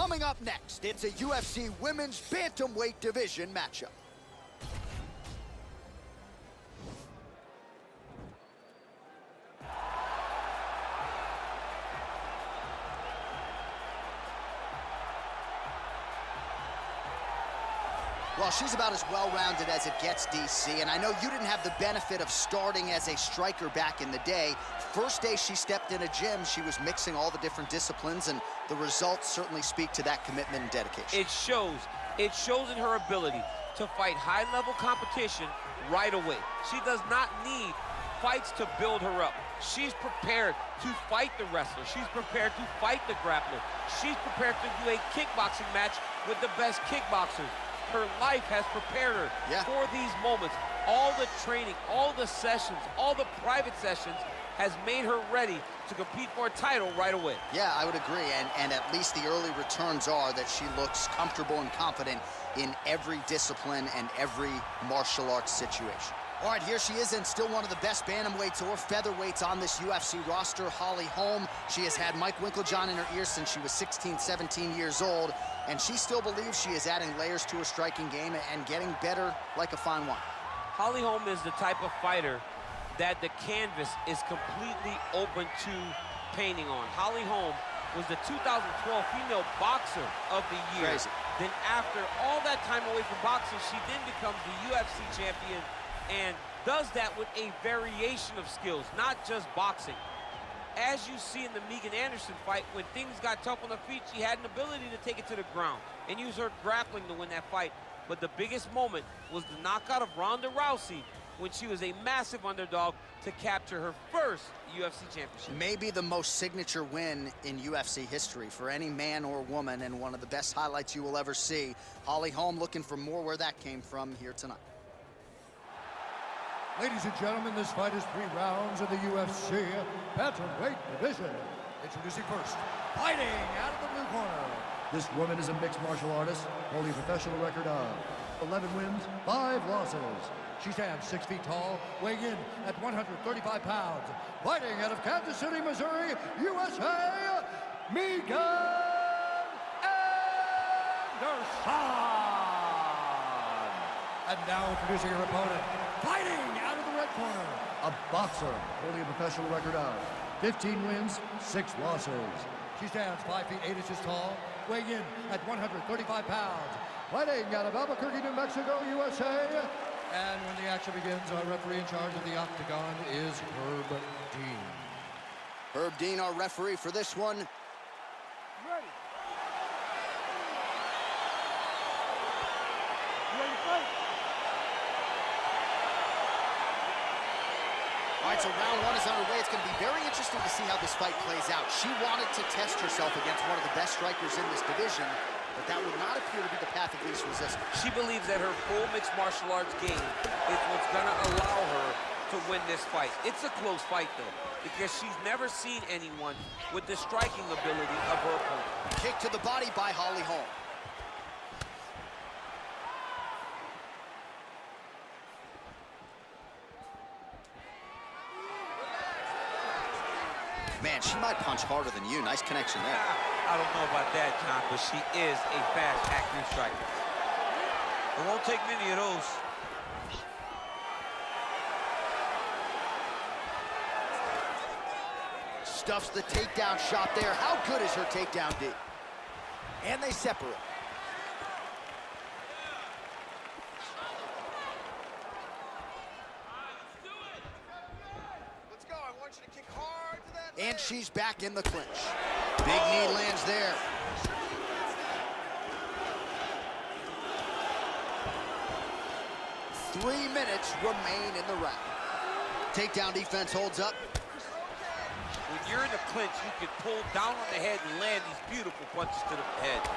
Coming up next, it's a UFC Women's Bantamweight Division matchup. Well, she's about as well-rounded as it gets, DC, and I know you didn't have the benefit of starting as a striker back in the day. First day she stepped in a gym, she was mixing all the different disciplines, and the results certainly speak to that commitment and dedication. It shows. It shows in her ability to fight high-level competition right away. She does not need fights to build her up. She's prepared to fight the wrestler. She's prepared to fight the grappler. She's prepared to do a kickboxing match with the best kickboxers. Her life has prepared her for these moments. All the training, all the sessions, all the private sessions has made her ready to compete for a title right away. Yeah, I would agree, and at least the early returns are that she looks comfortable and confident in every discipline and every martial arts situation. All right, here she is, and still one of the best bantamweights or featherweights on this UFC roster, Holly Holm. She has had Mike Winkeljohn in her ear since she was 16, 17 years old, and she still believes she is adding layers to her striking game and getting better like a fine wine. Holly Holm is the type of fighter that the canvas is completely open to painting on. Holly Holm was the 2012 Female Boxer of the Year. Crazy. Then after all that time away from boxing, she then becomes the UFC champion and does that with a variation of skills, not just boxing. As you see in the Megan Anderson fight, when things got tough on the feet, she had an ability to take it to the ground and use her grappling to win that fight. But the biggest moment was the knockout of Ronda Rousey when she was a massive underdog to capture her first UFC championship. Maybe the most signature win in UFC history for any man or woman, and one of the best highlights you will ever see. Holly Holm looking for more where that came from here tonight. Ladies and gentlemen, this fight is 3 rounds in the UFC Bantamweight division. Introducing first, fighting out of the blue corner. This woman is a mixed martial artist, holding a professional record of 11 wins, 5 losses. She stands 6 feet tall, weighing in at 135 pounds. Fighting out of Kansas City, Missouri, USA, Megan Anderson. And now introducing her opponent, fighting out of the red corner, a boxer holding a professional record of 15 wins, 6 losses. She stands 5 feet 8 inches tall, weighing in at 135 pounds. Fighting out of Albuquerque, New Mexico, USA. And when the action begins, our referee in charge of the octagon is Herb Dean. Herb Dean, our referee for this one. Ready. Ready to fight. All right, so round 1 is underway. It's going to be very interesting to see how this fight plays out. She wanted to test herself against one of the best strikers in this division, but that would not appear to be the path of least resistance. She believes that her full mixed martial arts game is what's going to allow her to win this fight. It's a close fight, though, because she's never seen anyone with the striking ability of her opponent. Kick to the body by Holly Holm. Man, she might punch harder than you. Nice connection there. I don't know about that, John, but she is a fast, accurate striker. It won't take many of those. Stuffs the takedown shot there. How good is her takedown D? And they separate. And she's back in the clinch. Big knee lands there. Three minutes remain in the round. Takedown defense holds up. When you're in the clinch, you can pull down on the head and land these beautiful punches to the head.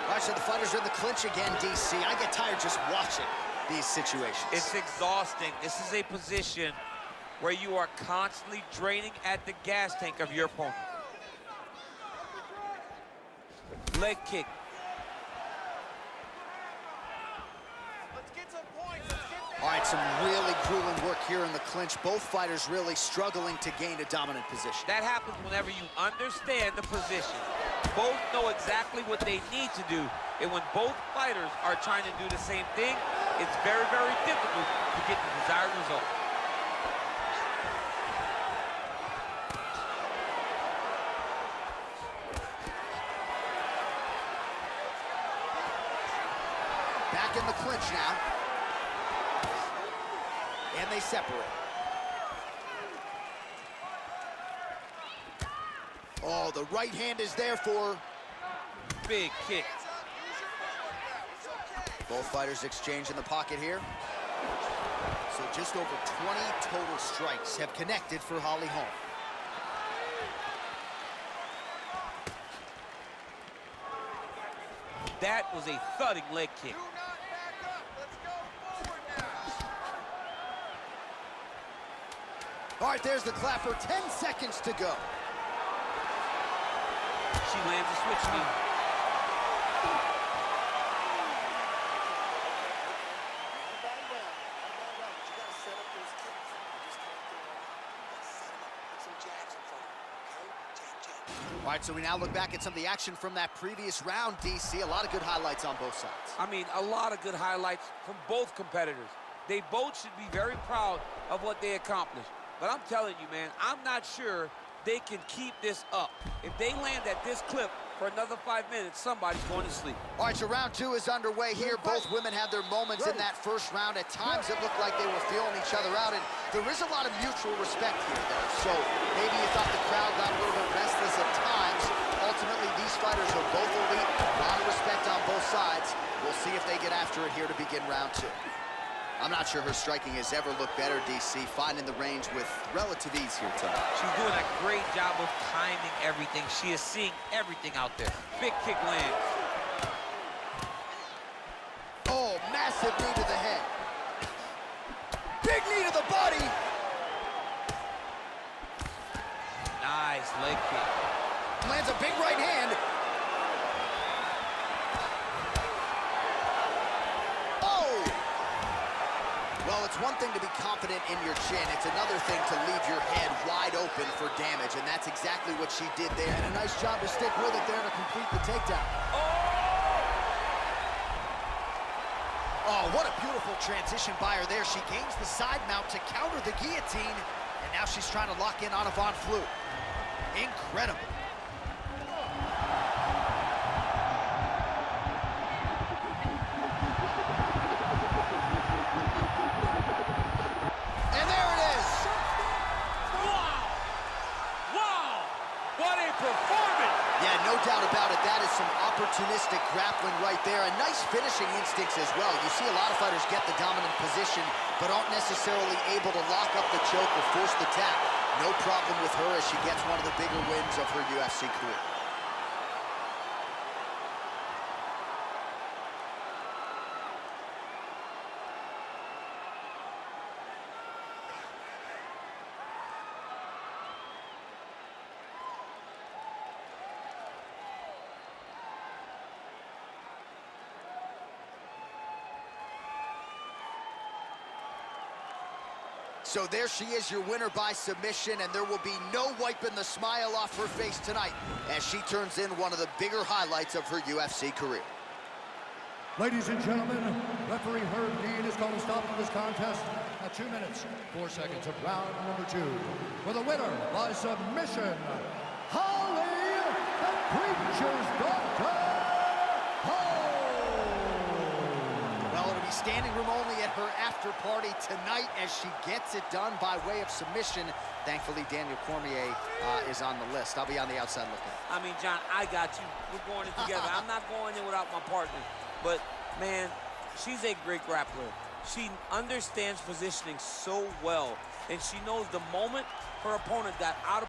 All right, so the fighters are in the clinch again, DC. I get tired just watching these situations. It's exhausting. This is a position where you are constantly draining at the gas tank of your opponent. Leg kick. All right, Some really grueling work here in the clinch. Both fighters really struggling to gain a dominant position. That happens whenever you understand the position. Both know exactly what they need to do. And when both fighters are trying to do the same thing, it's very, very difficult to get the desired result. Back in the clinch now. And they separate. Oh, the right hand is there for her. Big kick. Both fighters exchange in the pocket here. So just over 20 total strikes have connected for Holly Holm. That was a thudding leg kick. All right, there's the clapper. 10 seconds to go. She lands a switch knee. All right, so we now look back at some of the action from that previous round, DC. A lot of good highlights on both sides. I mean, a lot of good highlights from both competitors. They both should be very proud of what they accomplished. But I'm telling you, man, I'm not sure they can keep this up. If they land at this clip for another 5 minutes, somebody's going to sleep. All right, so round two is underway here. Both women had their moments in that first round. At times, it looked like they were feeling each other out, and there is a lot of mutual respect here, though. So maybe you thought the crowd got a little bit restless at times. Ultimately, these fighters are both elite. A lot of respect on both sides. We'll see if they get after it here to begin round two. I'm not sure her striking has ever looked better, DC, finding the range with relative ease here tonight. She's doing a great job of timing everything. She is seeing everything out there. Big kick lands. Oh, massive knee to the head. Big knee to the body. Nice leg kick. Lands a big right hand. Well, it's one thing to be confident in your chin. It's another thing to leave your head wide open for damage, and that's exactly what she did there. And a nice job to stick with it there to complete the takedown. Oh, what a beautiful transition by her there. She gains the side mount to counter the guillotine, and now she's trying to lock in on a Von Flue. Incredible. No doubt about it, that is some opportunistic grappling right there, and nice finishing instincts as well. You see a lot of fighters get the dominant position, but aren't necessarily able to lock up the choke or force the tap. No problem with her as she gets one of the bigger wins of her UFC career. So there she is, your winner by submission, and there will be no wiping the smile off her face tonight as she turns in one of the bigger highlights of her UFC career. Ladies and gentlemen, referee Herb Dean is going to stop this contest at 2 minutes, 4 seconds of round number 2. For the winner by submission, Holly the Preacher's Daughter Holm. Well, it'll be standing room only at her after party tonight as she gets it done by way of submission. Thankfully, Daniel Cormier is on the list. I'll be on the outside looking. I mean, John, I got you. We're going in together. I'm not going in without my partner. But, man, she's a great grappler. She understands positioning so well, and she knows the moment her opponent got out of